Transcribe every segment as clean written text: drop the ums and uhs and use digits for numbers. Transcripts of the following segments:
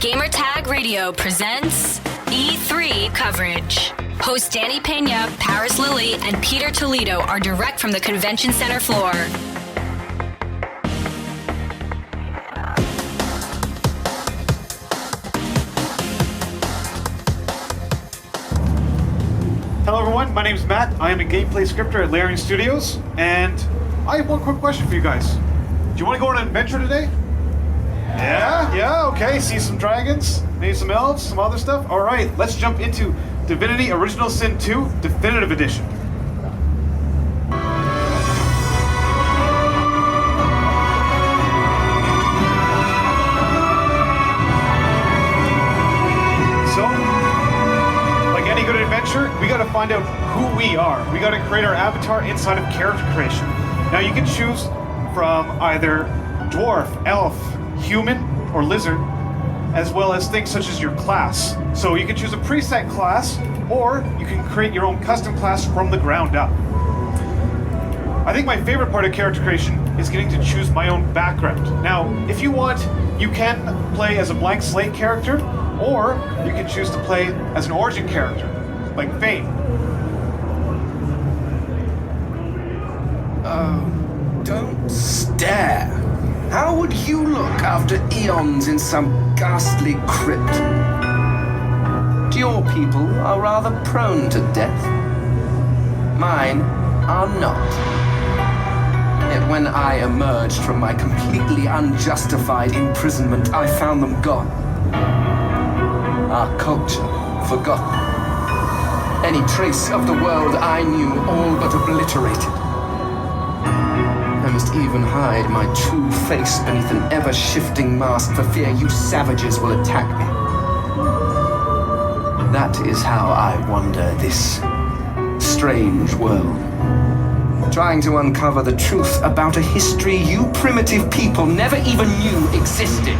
Gamertag Radio presents E3 coverage. Hosts Danny Pena, Paris Lilly, and Peter Toledo are direct from the convention center floor. Hello everyone, my name is Matt. I am a gameplay scripter at Larian Studios, and I have one quick question for you guys. Do you want to go on an adventure today? Yeah, okay. See some dragons, maybe some elves, some other stuff. All right, let's jump into Divinity Original Sin 2 Definitive Edition. So, like any good adventure, we gotta find out who we are. We gotta create our avatar inside of character creation. Now you can choose from either dwarf, elf, human, or lizard, as well as things such as your class. So you can choose a preset class, or you can create your own custom class from the ground up. I think my favorite part of character creation is getting to choose my own background. Now, if you want, you can play as a blank slate character, or you can choose to play as an origin character, like Fane. Oh, don't stare. How would you look after eons in some ghastly crypt? Your people are rather prone to death. Mine are not. Yet when I emerged from my completely unjustified imprisonment, I found them gone. Our culture forgotten. Any trace of the world I knew all but obliterated. I must even hide my true face beneath an ever-shifting mask for fear you savages will attack me. That is how I wander this strange world, trying to uncover the truth about a history you primitive people never even knew existed.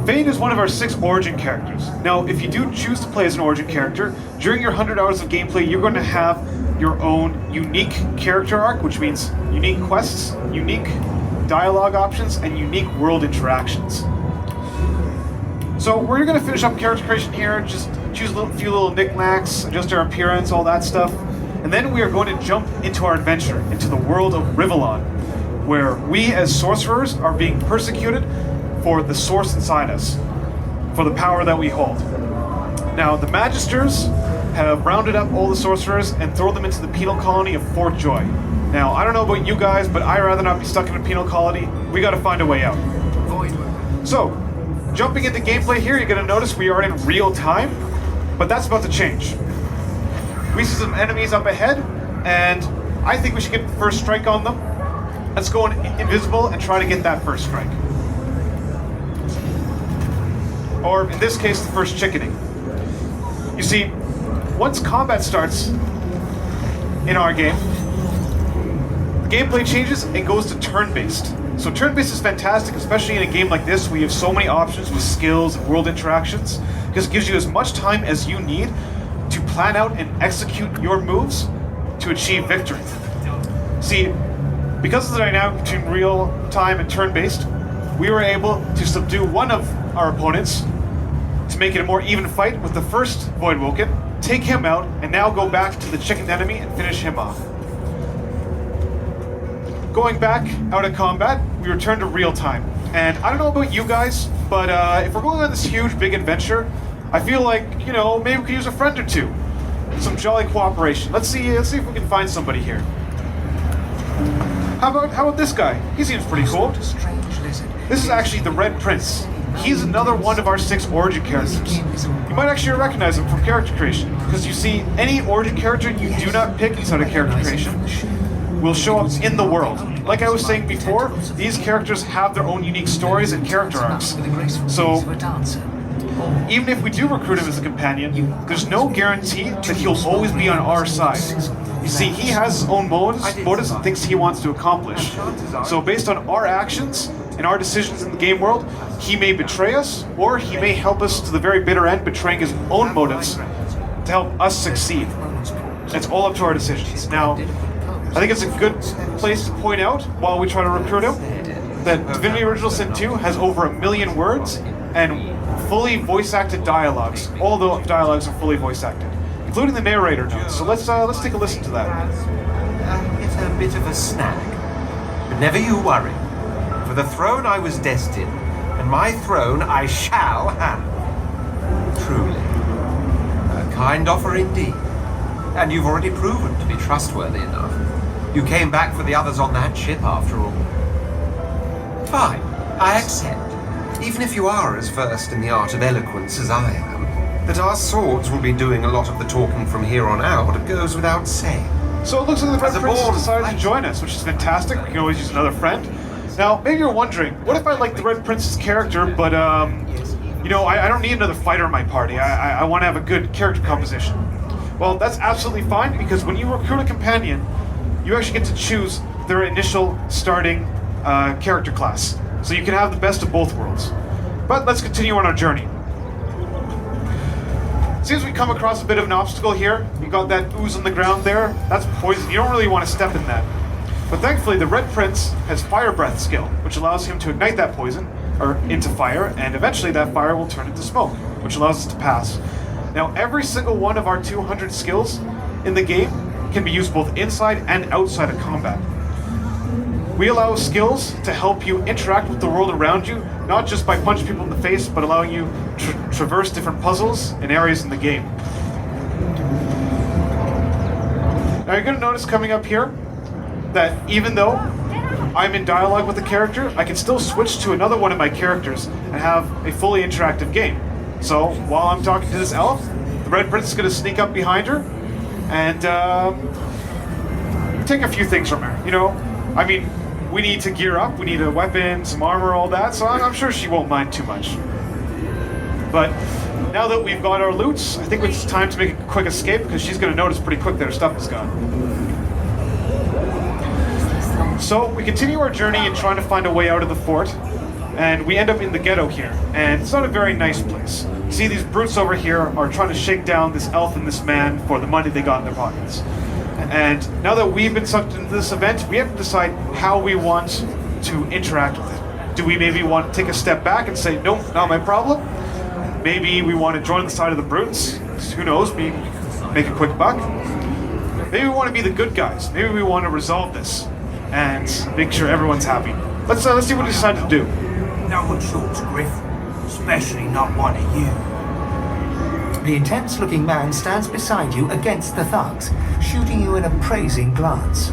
Fane is one of our 6 origin characters. Now, if you do choose to play as an origin character, during your 100 hours of gameplay, you're going to have your own unique character arc, which means unique quests, unique dialogue options, and unique world interactions. So we're going to finish up character creation here, just choose a few little knickknacks, adjust our appearance, all that stuff. And then we are going to jump into our adventure, into the world of Rivellon, where we as sorcerers are being persecuted for the source inside us, for the power that we hold. Now, the Magisters have rounded up all the sorcerers and thrown them into the penal colony of Fort Joy. Now, I don't know about you guys, but I'd rather not be stuck in a penal colony. We gotta find a way out. So, jumping into gameplay here, you're gonna notice we are in real time, but that's about to change. We see some enemies up ahead, and I think we should get the first strike on them. Let's go invisible and try to get that first strike. Or in this case, the first chickening. You see, once combat starts in our game, the gameplay changes and goes to turn-based. So turn-based is fantastic, especially in a game like this where you have so many options with skills and world interactions, because it gives you as much time as you need to plan out and execute your moves to achieve victory. See, because of the dynamic between real time and turn-based, we were able to subdue one of our opponents to make it a more even fight with the first Void Woken, take him out, and now go back to the chickened enemy and finish him off. Going back out of combat, we return to real time. And I don't know about you guys, but if we're going on this huge, big adventure, I feel like, maybe we could use a friend or two. Some jolly cooperation. Let's see if we can find somebody here. How about this guy? He seems pretty cool. This is actually the Red Prince. He's another one of our 6 origin characters. You might actually recognize him from character creation, because you see, any origin character you do not pick inside of character creation will show up in the world. Like I was saying before, these characters have their own unique stories and character arcs. So, even if we do recruit him as a companion, there's no guarantee that he'll always be on our side. You see, he has his own motives and things he wants to accomplish. So based on our actions and our decisions in the game world, he may betray us, or he may help us to the very bitter end, betraying his own motives to help us succeed. It's all up to our decisions. Now, I think it's a good place to point out while we try to recruit him that Divinity Original Sin 2 has over 1 million words and fully voice-acted dialogues. All the dialogues are fully voice-acted, including the narrator notes. So let's take a listen to that. It's a bit of a snag. But never you worry. For the throne I was destined, and my throne I shall have. Truly. A kind offer indeed. And you've already proven to be trustworthy enough. You came back for the others on that ship after all. Fine, I accept. Even if you are as versed in the art of eloquence as I am, that our swords will be doing a lot of the talking from here on out, it goes without saying. So it looks like the Red As a Prince bold decided to fighter. join us, which is fantastic. We can always use another friend. Now, maybe you're wondering, what if I like the Red Prince's character, but, you know, I don't need another fighter in my party. I want to have a good character composition. Well, that's absolutely fine, because when you recruit a companion, you actually get to choose their initial starting character class. So you can have the best of both worlds. But let's continue on our journey. Seems we come across a bit of an obstacle here. You got that ooze on the ground there. That's poison. You don't really want to step in that. But thankfully, the Red Prince has Fire Breath skill, which allows him to ignite that poison or into fire, and eventually that fire will turn into smoke, which allows us to pass. Now, every single one of our 200 skills in the game can be used both inside and outside of combat. We allow skills to help you interact with the world around you, not just by punching people in the face, but allowing you to traverse different puzzles and areas in the game. Now you're going to notice coming up here that even though I'm in dialogue with the character, I can still switch to another one of my characters and have a fully interactive game. So while I'm talking to this elf, the Red Prince is going to sneak up behind her and take a few things from her. You know, I mean, we need to gear up, we need a weapon, some armor, all that, so I'm sure she won't mind too much. But now that we've got our loots, I think it's time to make a quick escape, because she's going to notice pretty quick that her stuff is gone. So we continue our journey in trying to find a way out of the fort, and we end up in the ghetto here, and it's not a very nice place. See, these brutes over here are trying to shake down this elf and this man for the money they got in their pockets. And now that we've been sucked into this event, we have to decide how we want to interact with it. Do we maybe want to take a step back and say, nope, not my problem? Maybe we want to join the side of the brutes. Who knows, maybe make a quick buck. Maybe we want to be the good guys. Maybe we want to resolve this and make sure everyone's happy. Let's see what we decide to do. No one shorts Griff, especially not one of you. The intense-looking man stands beside you against the thugs, shooting you an appraising glance.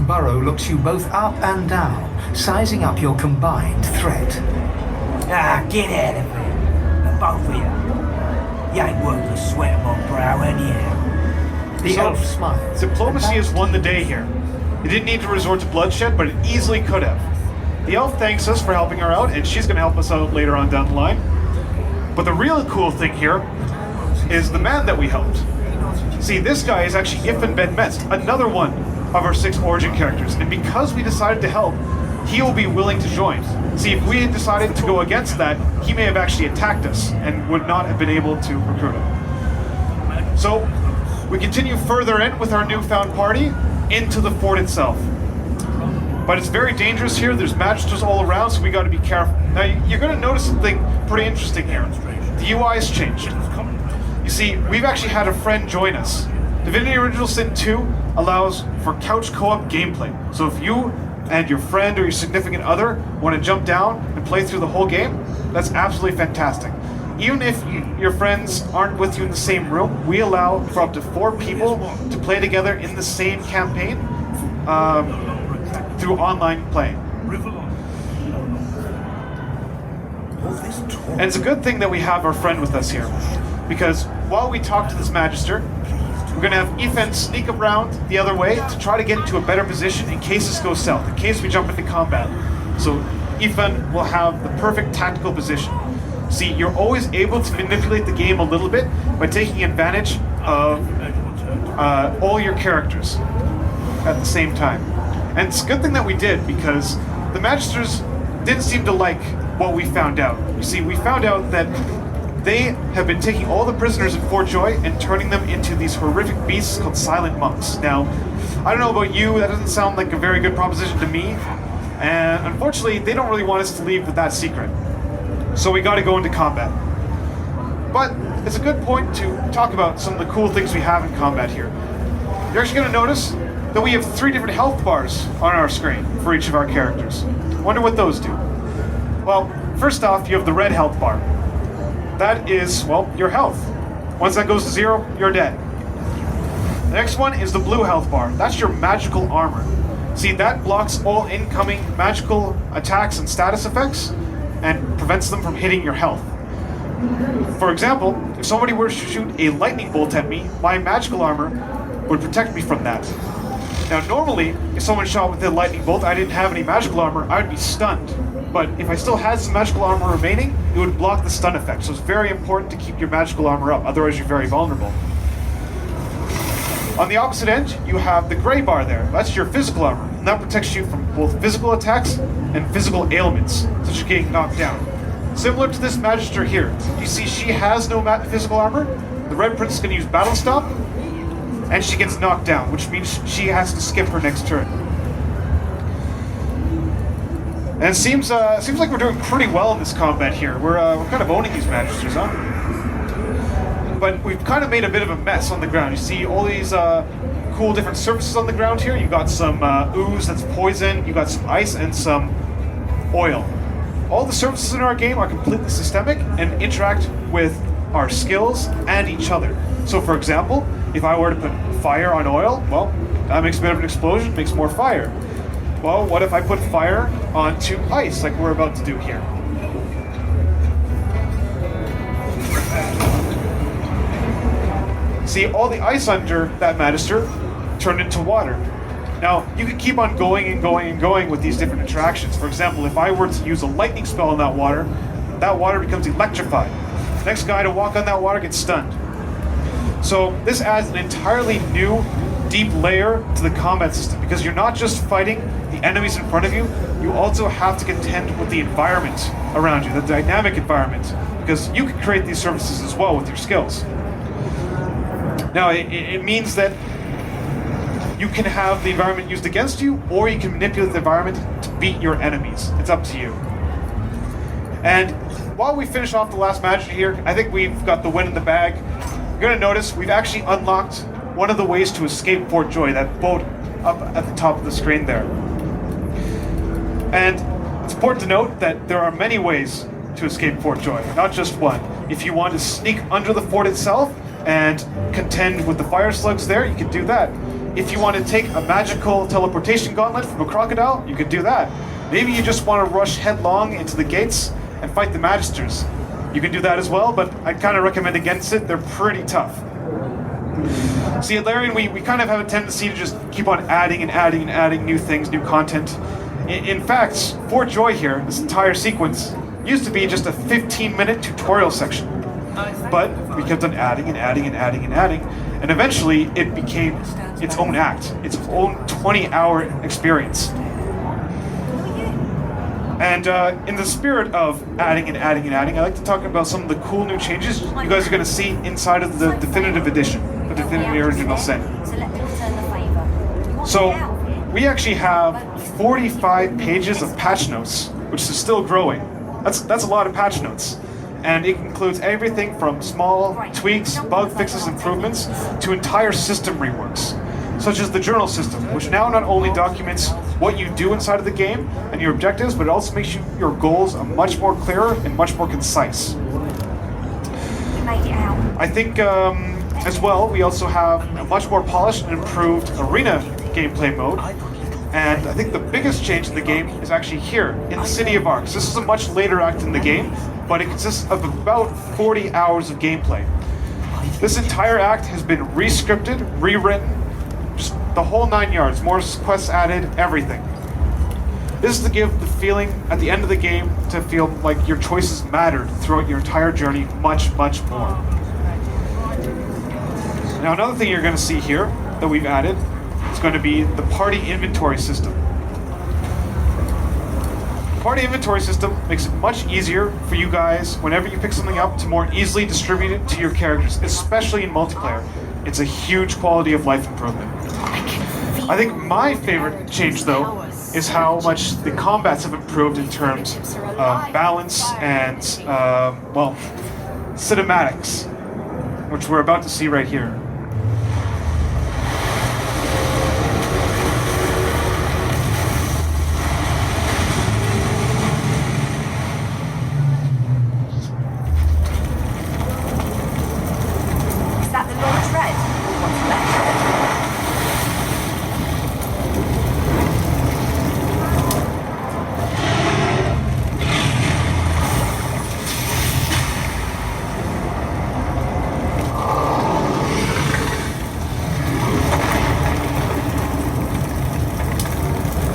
Burrow looks you both up and down, sizing up your combined threat. Ah, get out of here. The both of you. You ain't worth the sweat of my brow anyhow. The So, elf smiles. Diplomacy has won the day here. It didn't need to resort to bloodshed, but it easily could have. The elf thanks us for helping her out, and she's going to help us out later on down the line. But the real cool thing here is the man that we helped. See, this guy is actually Ifan Ben Metz, another one of our 6 origin characters, and because we decided to help, he will be willing to join. See, if we had decided to go against that, he may have actually attacked us and would not have been able to recruit him. So, we continue further in with our newfound party into the fort itself. But it's very dangerous here. There's magisters all around, so we got to be careful. Now, you're going to notice something pretty interesting here. The UI has changed. You see, we've actually had a friend join us. Divinity Original Sin 2 allows for couch co-op gameplay. So if you and your friend or your significant other want to jump down and play through the whole game, that's absolutely fantastic. Even if your friends aren't with you in the same room, we allow for up to 4 people to play together in the same campaign through online play. And it's a good thing that we have our friend with us here, because while we talk to this Magister, we're going to have Ethan sneak around the other way to try to get into a better position in case this goes south, in case we jump into combat. So Ethan will have the perfect tactical position. See, you're always able to manipulate the game a little bit by taking advantage of all your characters at the same time. And it's a good thing that we did, because the Magisters didn't seem to like what we found out. You see, we found out that they have been taking all the prisoners in Fort Joy and turning them into these horrific beasts called silent monks. Now, I don't know about you, that doesn't sound like a very good proposition to me, and unfortunately, they don't really want us to leave with that secret. So we gotta go into combat. But it's a good point to talk about some of the cool things we have in combat here. You're actually gonna notice that we have 3 different health bars on our screen for each of our characters. Wonder what those do. Well, first off, you have the red health bar. That is, well, your health. Once that goes to 0, you're dead. The next one is the blue health bar. That's your magical armor. See, that blocks all incoming magical attacks and status effects and prevents them from hitting your health. For example, if somebody were to shoot a lightning bolt at me, my magical armor would protect me from that. Now, normally, if someone shot with a lightning bolt, I didn't have any magical armor, I would be stunned. But if I still had some magical armor remaining, it would block the stun effect. So it's very important to keep your magical armor up, otherwise you're very vulnerable. On the opposite end, you have the gray bar there. That's your physical armor, and that protects you from both physical attacks and physical ailments, such as getting knocked down. Similar to this Magister here, you see she has no physical armor. The Red Prince is going to use Battle Stop, and she gets knocked down, which means she has to skip her next turn. And it seems like we're doing pretty well in this combat here. We're kind of owning these Magisters, huh? But we've kind of made a bit of a mess on the ground. You see all these cool different surfaces on the ground here. You got some ooze that's poison. You got some ice and some oil. All the surfaces in our game are completely systemic and interact with our skills and each other. So, for example, if I were to put fire on oil, well, that makes a bit of an explosion, makes more fire. Well, what if I put fire onto ice, like we're about to do here? See, all the ice under that Magister turned into water. Now, you can keep on going and going and going with these different interactions. For example, if I were to use a lightning spell on that water becomes electrified. The next guy to walk on that water gets stunned. So this adds an entirely new, deep layer to the combat system, because you're not just fighting the enemies in front of you, you also have to contend with the environment around you, the dynamic environment, because you can create these surfaces as well with your skills. Now, it means that you can have the environment used against you, or you can manipulate the environment to beat your enemies. It's up to you. And while we finish off the last match here, I think we've got the win in the bag. You're going to notice we've actually unlocked one of the ways to escape Fort Joy, that boat up at the top of the screen there. And it's important to note that there are many ways to escape Fort Joy, not just one. If you want to sneak under the fort itself and contend with the fire slugs there, you can do that. If you want to take a magical teleportation gauntlet from a crocodile, you could do that. Maybe you just want to rush headlong into the gates and fight the Magisters. You can do that as well, but I kind of recommend against it. They're pretty tough. See, at Larian, we kind of have a tendency to just keep on adding and adding and adding new things, new content. In fact, Fort Joy here, this entire sequence, used to be just a 15-minute tutorial section. But we kept on adding and adding and adding and adding, and eventually it became its own act, its own 20-hour experience. And in the spirit of adding and adding and adding, I'd like to talk about some of the cool new changes you guys are going to see inside of the Definitive Edition, the Divinity Original Sin. So, we actually have 45 pages of patch notes, which is still growing. That's a lot of patch notes. And it includes everything from small tweaks, bug fixes, improvements, to entire system reworks, such as the journal system, which now not only documents what you do inside of the game and your objectives, but it also makes your goals much more clearer and much more concise. I think, as well, we also have a much more polished and improved arena gameplay mode. And I think the biggest change in the game is actually here, in the City of Arcs. This is a much later act in the game, but it consists of about 40 hours of gameplay. This entire act has been re-scripted, rewritten, just the whole 9 yards, more quests added, everything. This is to give the feeling at the end of the game to feel like your choices mattered throughout your entire journey much, much more. Now, another thing you're going to see here that we've added is going to be the party inventory system. party inventory system makes it much easier for you guys, whenever you pick something up, to more easily distribute it to your characters, especially in multiplayer. It's a huge quality of life improvement. I think my favorite change, though, is how much the combats have improved in terms of balance and, well, cinematics, which we're about to see right here. Is that the Lord's Red? What's left?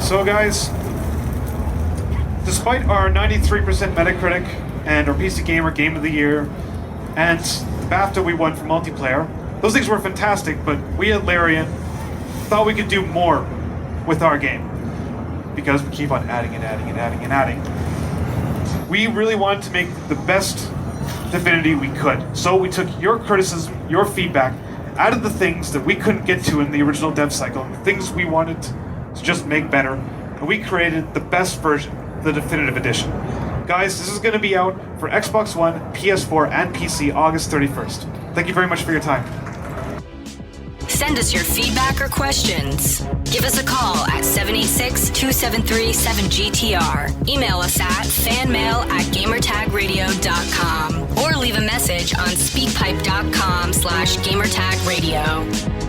So guys, despite our 93% Metacritic and our PC Gamer Game of the Year and BAFTA we won for multiplayer, those things were fantastic, but we at Larian thought we could do more with our game because we keep on adding and adding and adding and adding. We really wanted to make the best Divinity we could, so we took your criticism, your feedback, added the things that we couldn't get to in the original dev cycle, the things we wanted to just make better, and we created the best version, the Definitive Edition. Guys, this is going to be out for Xbox One, PS4, and PC August 31st. Thank you very much for your time. Send us your feedback or questions. Give us a call at 786-273-7GTR. Email us at fanmail@gamertagradio.com or leave a message on speakpipe.com/gamertagradio.